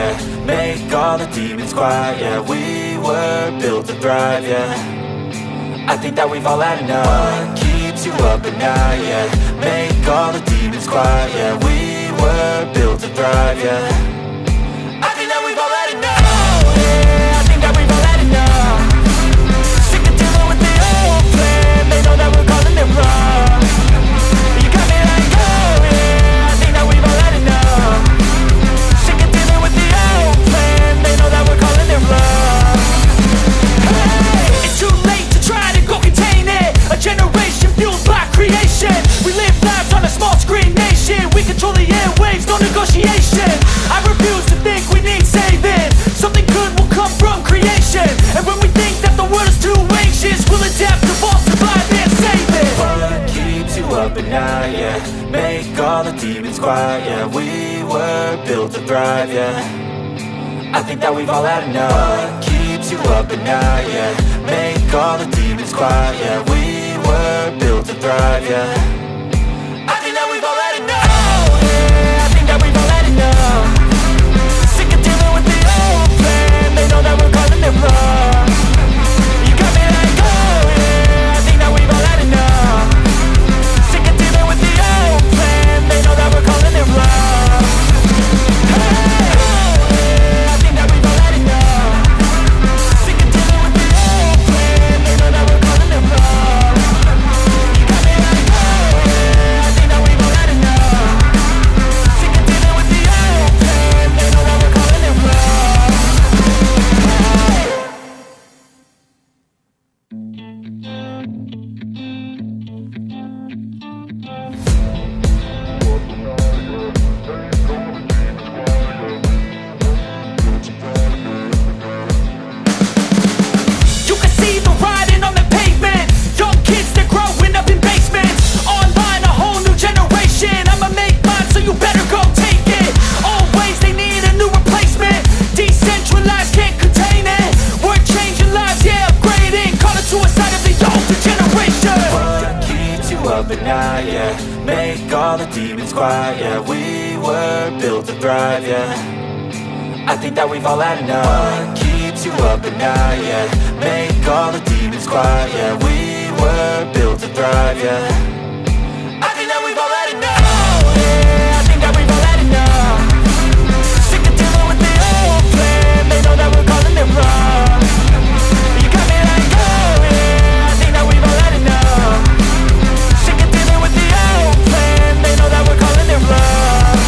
yeah. Make all the demons quiet, yeah. We were built to thrive, yeah. I think that we've all had enough. What keeps you up at night, yeah. Make all the demons quiet, yeah. We were built to thrive, yeah. I think that we've all had enough, yeah. I think that we've all had enough. Sick of dealing with the old plan. They know that we're calling it wrong. You got me like, oh yeah. I think that we've all had enough. Sick of dealing with the old plan. They know that we're calling it wrong. Hey, it's too late to try to go contain it. A generation fueled by creation. We live lives on a small screen nation. We control the airwaves, no negotiation. I refuse to think we need saving. Something good will come from creation. And when we think that the world is too anxious, we'll adapt, evolve, survive and save it. What keeps you up at night, yeah. Make all the demons quiet, yeah. We were built to thrive, yeah. I think that we've all had enough. What keeps you up at night, yeah. Make all the demons quiet, yeah. We were built to thrive, yeah. I think that we've all had enough, yeah. I think that we've all had enough. Sick of dealing with the old plan. They know that we're calling it wrong. You got me like, oh yeah. I think that we've all had enough. Sick of dealing with the old plan. They know that we're calling it wrong. Hey, oh yeah. I think that we've all had enough. Sick of dealing with the old plan. They know that we're calling it wrong. You got me like, oh yeah. I think that we've all had enough. Sick of dealing with the old plan. They know that we're calling it wrong. You can see the writing on the pavement. Young kids, they're growing up in basements. Online, a whole new generation. I'ma make mine, so you better go take it. Always, they need a new replacement. Decentralized, can't contain it. We're changing lives, yeah, upgrading. Call it suicide of the older generation. What keeps you up at night, yeah. Make all the demons quiet, yeah. We were built to thrive, yeah. I think that we've all had enough. What keeps you up at night, yeah. Make all the demons quiet, yeah. We were built to thrive, yeah. I think that we've all had enough, yeah. I think that we've all had enough. Sick of dealing with the old plan. They know that we're calling it wrong. You got me like, oh yeah. I think that we've all had enough. Sick of dealing with the old plan. They know that we're calling it wrong.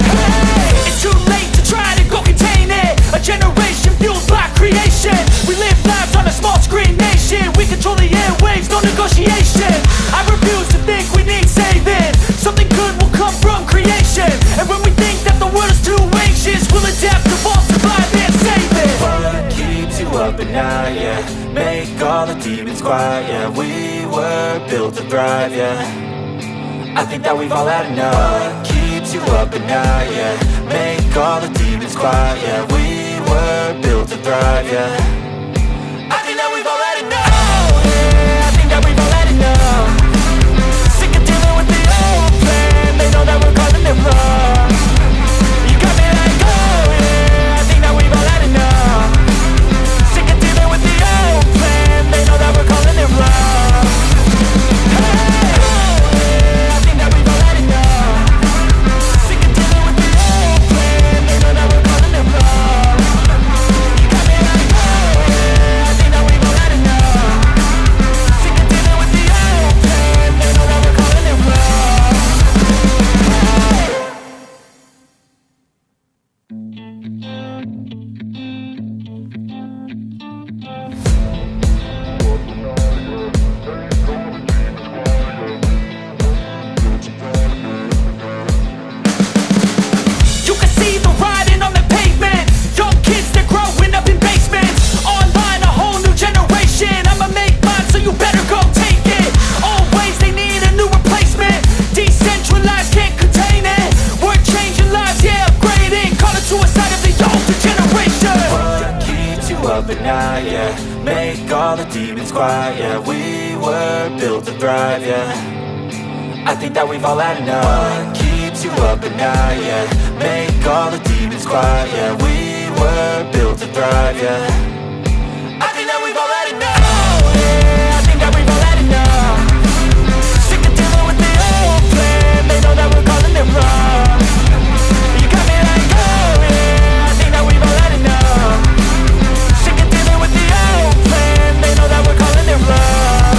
Hey, it's too late to try to go contain it. A generation fueled by creation. We live lives on a small screen nation. We control the airwaves, no negotiation. I refuse to think we need saving. Something good will come from creation. And when we think that the world is too anxious, we'll adapt, evolve, survive and save it. What keeps you up at night, yeah. Make all the demons quiet, yeah. We were built to thrive, yeah. I think that we've all had enough. What keeps you up at night, yeah. Make all the demons quiet, yeah. We were built to thrive, yeah. I think that we've all had enough, yeah. I think that we've all had enough. Sick of dealing with the old plan. They know that we're calling it wrong. You got me like, oh yeah. I think that we've all had enough. Sick of dealing with the old plan. They know that we're calling it wrong. Hey, oh yeah. I think that we've all had enough. Sick of dealing with the old plan. They know that we're calling it wrong. You got me like, oh yeah. I think that we've all had enough. Sick of dealing with the old plan. They know that we're calling it wrong. You can see the writing on the pavement. Young kids, they're growing up in basements. Online, a whole new generation. I'ma make mine, so you better go take it. Always, they need a new replacement. Decentralized, can't contain it. We're changing lives, yeah, upgrading. Call it suicide of the older generation. What keeps you up at night, yeah. Make all the demons quiet, yeah. We were built to thrive, yeah. I think that we've all had enough. What keeps keeps you up at night, yeah. Make all the demons quiet, yeah. We were built to thrive, yeah. I think that we've all had enough, yeah. I think that we've all had enough. Sick of dealing with the old plan. They know that we're calling it wrong. You got me like, oh yeah. I think that we've all had enough. Sick of dealing with the old plan. They know that we're calling it wrong.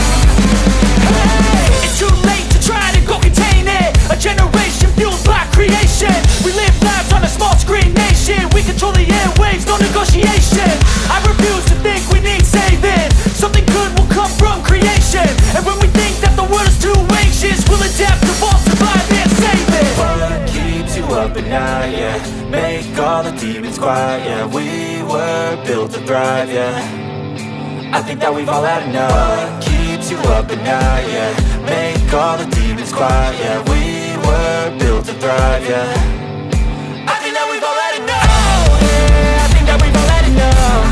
Hey, it's too late to try to go contain it. A generation fueled by creation. We live lives on a small screen nation. We control the airwaves, no negotiation. I refuse to think we need saving. Something good will come from creation. And when we think that the world is too anxious, we'll adapt, evolve, survive and save it. What keeps you up at night, yeah. Make all the demons quiet, yeah. We were built to thrive, yeah. I think that we've all had enough. What keeps you up at night, yeah. Make all the demons quiet, yeah. We were built to thrive, yeah. I think that we've all had enough, yeah. I think that we've all had enough.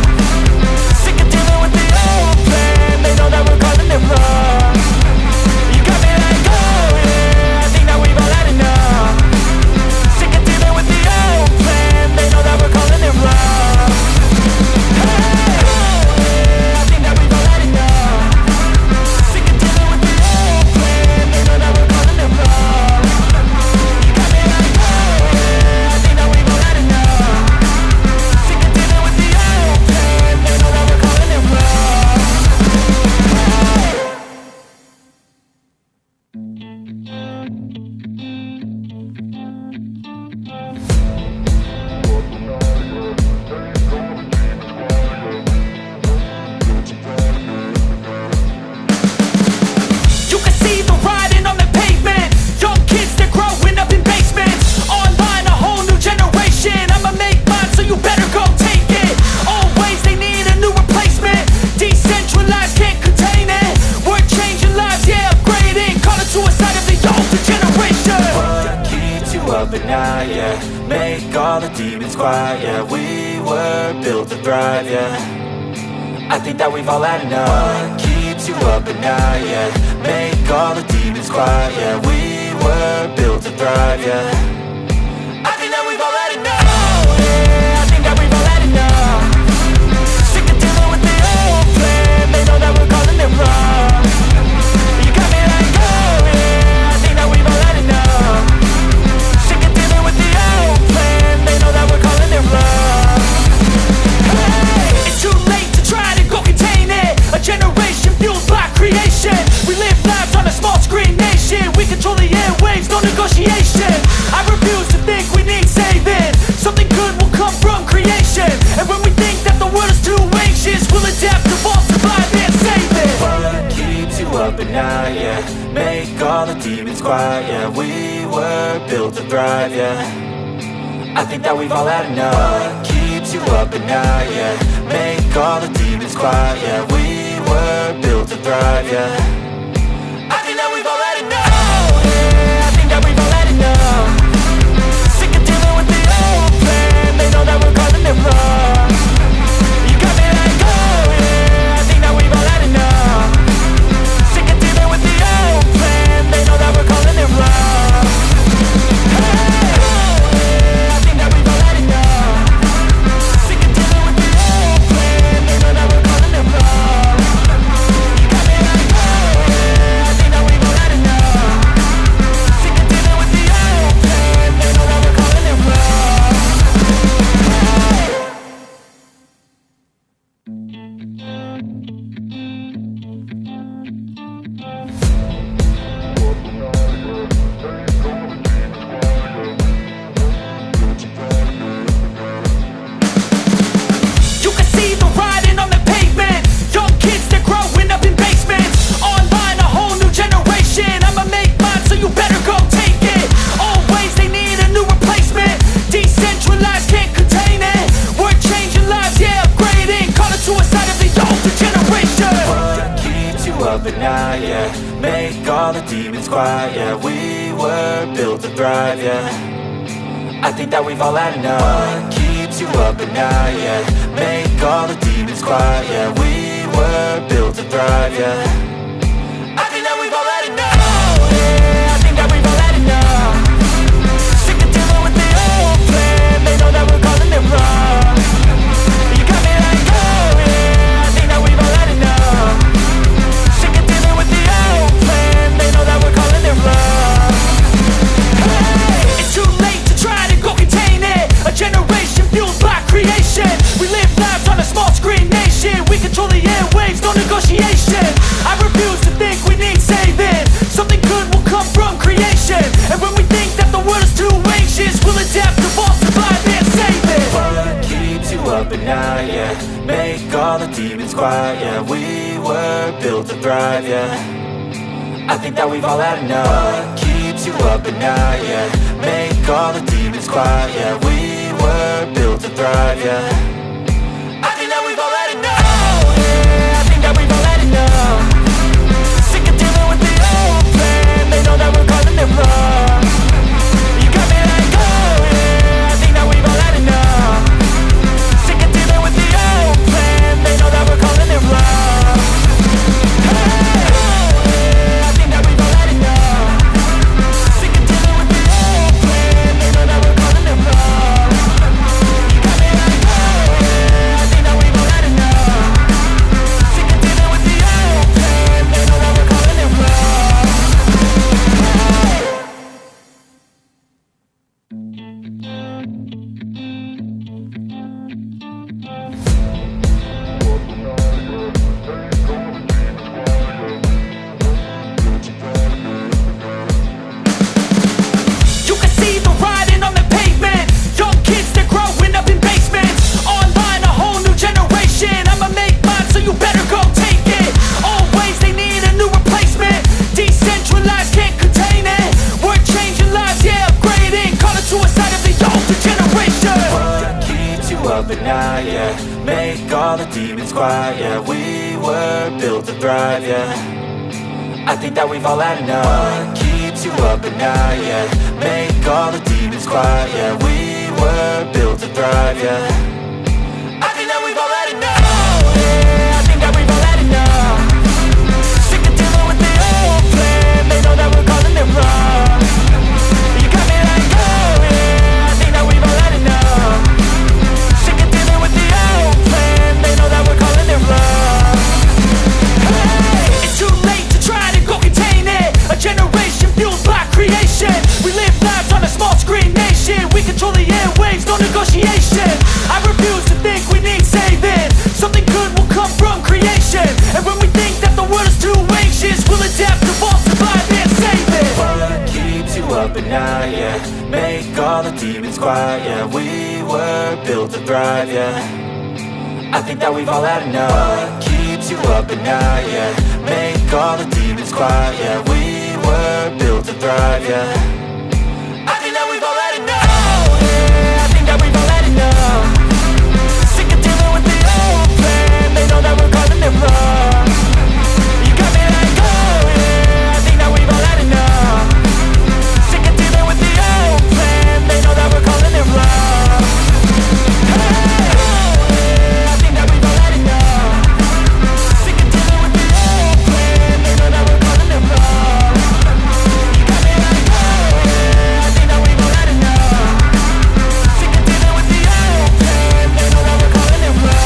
Sick of dealing with the old plan. They know that we're calling it wrong. You got me like, oh yeah. I think that we've all had enough. Sick of dealing with the old plan. They know that we're calling it wrong. Hey, I think that we've all had enough. Sick of dealing with the old plan. They know that we're calling it wrong. You got me like, oh yeah. I think that we've all had enough. Sick of dealing with the old plan. They know that we're calling it wrong. You can see the writing on the pavement. Young kids, they're growing up in basements. Online, a whole new generation. I'ma make mine, so you better go take it. Always they need a new replacement. Decentralized, can't contain it. We're changing lives, yeah, upgrading. Call it suicide of the older generation. What keeps you up at night, yeah. Make all the demons quiet, yeah. We were built to thrive, yeah. I think that we've all had enough. What keeps you up at night, yeah. Make all the demons quiet, yeah. We were built to thrive, yeah. I think that we've all had enough, yeah. I think that we've all had enough. Sick of dealing with the old plan. They know that we're calling it wrong. You got me like, oh yeah. I think that we've all had enough. Sick of dealing with the old plan. They know that we're calling it wrong. Hey, it's too late to try to go contain it. A generation fueled by creation. We live lives on a small screen nation. We control the airwaves, no negotiation. I refuse to think we need saving. Something good will come from creation. And when we think that the world is too anxious, we'll adapt, evolve, survive and save it. What keeps you up at night, yeah. Make all the demons quiet, yeah. We were built to thrive, yeah. I think that we've all had enough. What keeps you up at night, yeah. Make all the demons quiet, yeah. We were built to thrive, yeah. I think that we've all had enough, yeah. I think that we've all had enough. Sick of dealing with the old plan. They know that we're calling it wrong. You got me like, oh yeah. I think that we've all had enough. Sick of dealing with the old plan. They know that we're calling it wrong. Hey, I think that we've all had enough. Sick of dealing with the old plan. They know that we're calling it wrong. You got me like, oh yeah. I think that we've all had enough. Sick of dealing with the old plan. They know that we're calling it wrong. You can see the writing on the pavement. Young kids, they're growing up in basements. Online, a whole new generation. I'ma make mine, so you better go take it. Always they need a new replacement. Decentralized, can't contain it. We're changing lives, yeah, upgrading. Call it suicide of the older generation. What keeps you up at night, yeah. Make all the demons quiet, yeah. We were built to thrive, yeah. I think that we've all had enough. What keeps you up at night, yeah. Make all the demons quiet, yeah. We were built to thrive, yeah. I think that we've all had enough, yeah. I think that we've all had enough. quiet, yeah. We were built to thrive, yeah. I think that we've all had enough. What keeps you up at night, yeah? Make all the demons quiet, yeah. We were built to thrive, yeah. I think that we've all had enough. Yeah, I think that we've all had enough. Sick of dealing with the old plan. They know that we're calling it wrong. You got me like, oh yeah, I think that we've all had enough. Sick of dealing with the old plan. They know that we're calling it wrong. Hey, oh yeah, I think that we've all had enough. Sick of dealing with the old plan. They know that we're calling it wrong. You got me like, oh yeah, I think that we've all had enough. Sick of dealing with the old plan. They know that we're calling it wrong. You can see the writing on the pavement. Young kids, they're growing up in basements. Online, a whole new generation. I'ma make mine, so you better go take it. Always, they need a new replacement. Decentralized, can't contain it. We're changing lives, yeah, upgrading. Call it suicide of the older generation. What keeps you up at night, yeah? Make all the demons quiet, yeah. We were built to thrive, yeah. I think that we've all had enough. What keeps you up at night, yeah? Make all the demons quiet, yeah. We were built to thrive, yeah. I think that we've all had enough. Yeah, I think that we've all had enough. Sick of dealing with the old plan. They know that we're calling it wrong. You got me like, oh yeah, I think that we've all had enough. Sick of dealing with the old plan. They know that we're calling it wrong. Hey, It's too late to try to go contain it. A generation fueled by creation. We live lives on a small screen nation. We control the airwaves, no negotiation. I refuse to think we need saving. Something good will come from creation. And when we think that the world is too anxious, we'll adapt, evolve, survive, and save it. What keeps you up at night, yeah? Make all the demons quiet, yeah. We were built to thrive, yeah. I think that we've all had enough. What keeps you up at night, yeah? Make all the demons quiet, yeah. We were built to thrive, yeah. I think that we've all had enough. Yeah, I think that we've all had enough. Sick of dealing with the old plan. They know that we're calling it wrong. You got me like, oh yeah, I think that we've all had enough. Sick of dealing with the old plan. They know that we're calling it wrong. Hey, oh yeah, I think that we've all had enough. Sick of dealing with the old plan. They know that we're calling it wrong. You got me like, oh yeah, I think that we've all had enough. Sick of dealing with the old plan. They know that we're calling it wrong.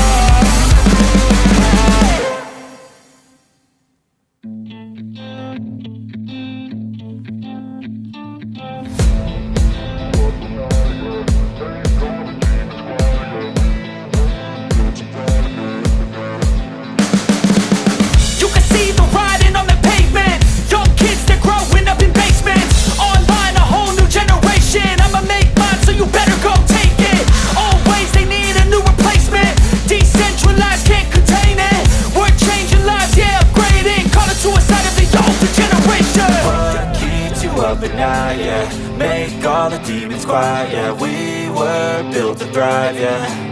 You can see the writing on the pavement. Young kids, they're growing up in basements. Online, a whole new generation. I'ma make mine, so you better go take it. Always, they need a new replacement. Decentralized, can't contain it. We're changing lives, yeah, upgrading. Call it suicide of the older generation. What keeps you up at night, yeah? Make all the demons quiet, yeah. We were built to thrive, yeah.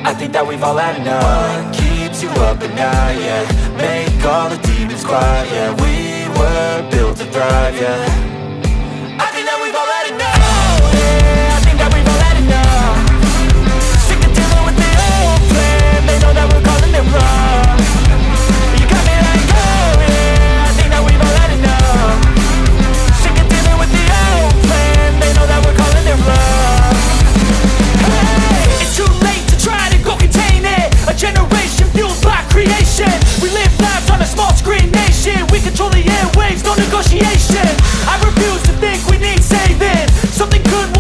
I think that we've all had enough. What keeps you up at night, yeah? Make all the demons quiet, yeah. We were built to thrive, yeah. I think that we've all had enough. Yeah, I think that we've all had enough. Sick of dealing with the old plan. They know that we're calling it wrong. You got me like, oh yeah, I think that we've all had enough. Sick of dealing with the old plan. They know that we're calling it wrong. Hey, It's too late to try to go contain it. A generation fueled by creation. We live lives on a small screen nation. We control the airwaves, no negotiation. I refuse to think we need saving. Something good